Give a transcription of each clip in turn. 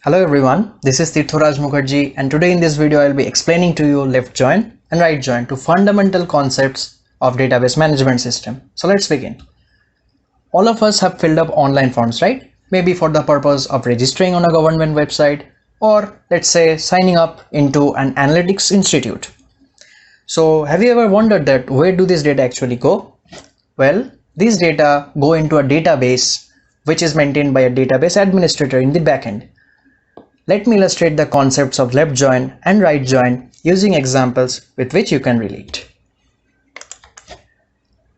Hello everyone, this is Tirtharaj Mukherjee, and today in this video I will be explaining to you left join and right join, two fundamental concepts of database management system. So let's begin. All of us have filled up online forms, right? Maybe for the purpose of registering on a government website, or let's say signing up into an analytics institute. So have you ever wondered that where do this data actually go? Well, these data go into a database which is maintained by a database administrator in the backend. Let me illustrate the concepts of left join and right join using examples with which you can relate.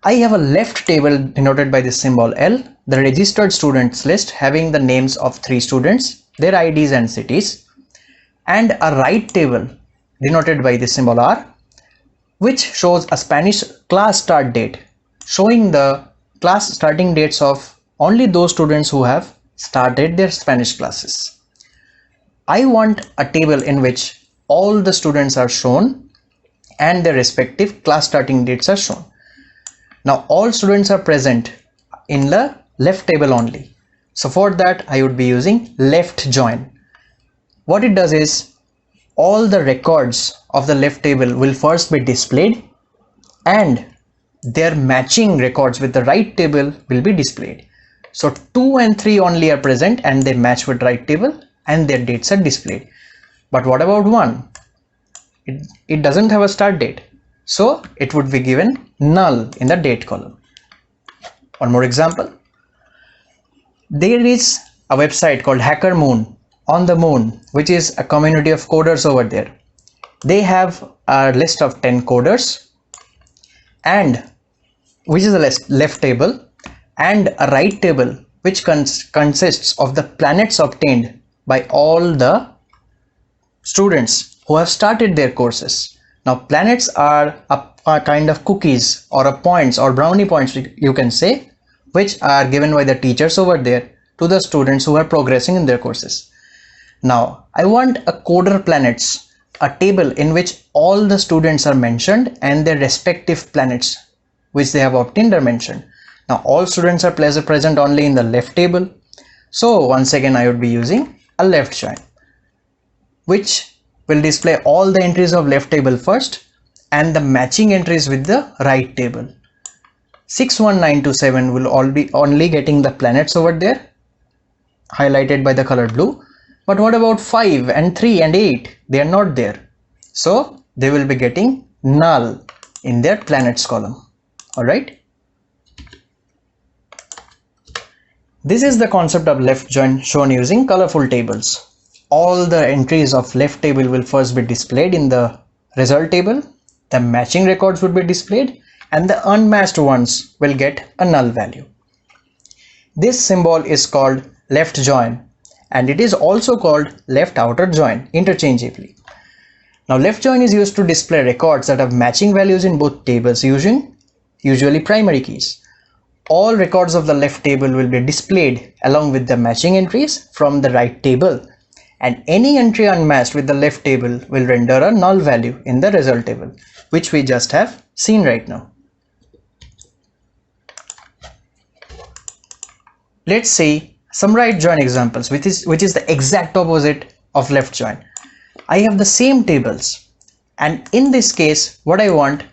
I have a left table denoted by the symbol L, the registered students list having the names of 3 students, their IDs and cities, and a right table denoted by the symbol R, which shows a Spanish class start date, showing the class starting dates of only those students who have started their Spanish classes. I want a table in which all the students are shown and their respective class starting dates are shown. Now all students are present in the left table only. So for that I would be using left join. What it does is all the records of the left table will first be displayed and their matching records with the right table will be displayed. So 2 and 3 only are present and they match with right table and their dates are displayed. But what about 1? It doesn't have a start date, so it would be given null in the date column. One more example. There is a website called Hacker Moon on the moon, which is a community of coders over there. They have a list of 10 coders, and which is a left table, and a right table which consists of the planets obtained by all the students who have started their courses. Now planets are a kind of cookies or a points or brownie points you can say, which are given by the teachers over there to the students who are progressing in their courses. Now I want a coder planets, a table in which all the students are mentioned and their respective planets which they have obtained are mentioned. Now all students are present only in the left table. So once again I would be using a left join, which will display all the entries of left table first and the matching entries with the right table. 61927 will all be only getting the planets over there highlighted by the color blue, but what about 5 and 3 and 8? They are not there, so they will be getting null in their planets column. Alright, this is the concept of left join shown using colorful tables. All the entries of left table will first be displayed in the result table, the matching records would be displayed, and the unmatched ones will get a null value. This symbol is called left join, and it is also called left outer join interchangeably. Now left join is used to display records that have matching values in both tables using usually primary keys. All records of the left table will be displayed along with the matching entries from the right table, and any entry unmatched with the left table will render a null value in the result table, which we just have seen right now. Let's see some right join examples, which is the exact opposite of left join. I have the same tables, and in this case what I want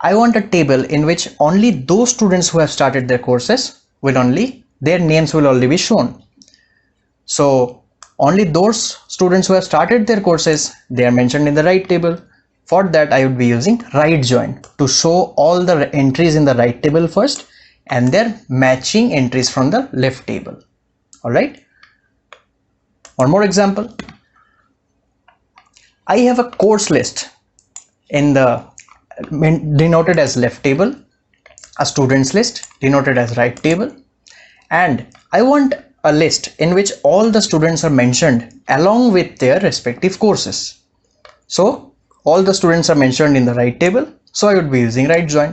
a table in which only those students who have started their courses their names will only be shown. So only those students who have started their courses, they are mentioned in the right table. For that I would be using right join to show all the entries in the right table first and their matching entries from the left table. Alright, one more example. I have a course list in the denoted as left table, a students list denoted as right table, and I want a list in which all the students are mentioned along with their respective courses. So all the students are mentioned in the right table, so I would be using right join.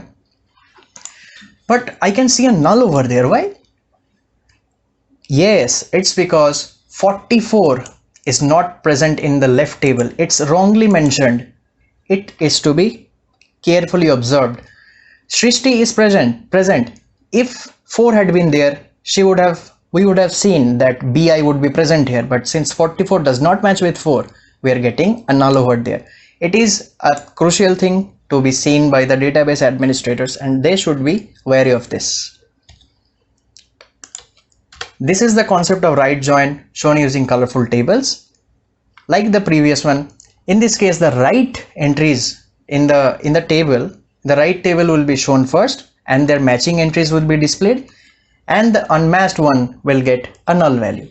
But I can see a null over there. Why? Yes, it's because 44 is not present in the left table. It's wrongly mentioned. It is to be carefully observed. Srishti is present. If 4 had been there, she would have we would have seen that BI would be present here, but since 44 does not match with 4, we are getting a null over there. It is a crucial thing to be seen by the database administrators, and they should be wary of this. This is the concept of right join shown using colorful tables. Like the previous one, in this case the right entries in the table, the right table will be shown first and their matching entries will be displayed, and the unmatched one will get a null value.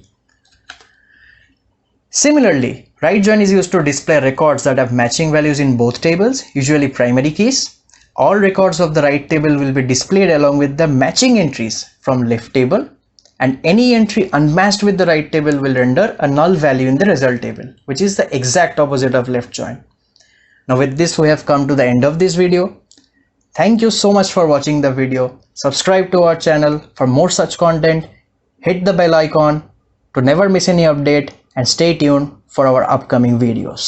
Similarly, right join is used to display records that have matching values in both tables, usually primary keys. All records of the right table will be displayed along with the matching entries from left table, and any entry unmatched with the right table will render a null value in the result table, which is the exact opposite of left join. Now with this we have come to the end of this video. Thank you so much for watching the video. Subscribe to our channel for more such content. Hit the bell icon to never miss any update, and stay tuned for our upcoming videos.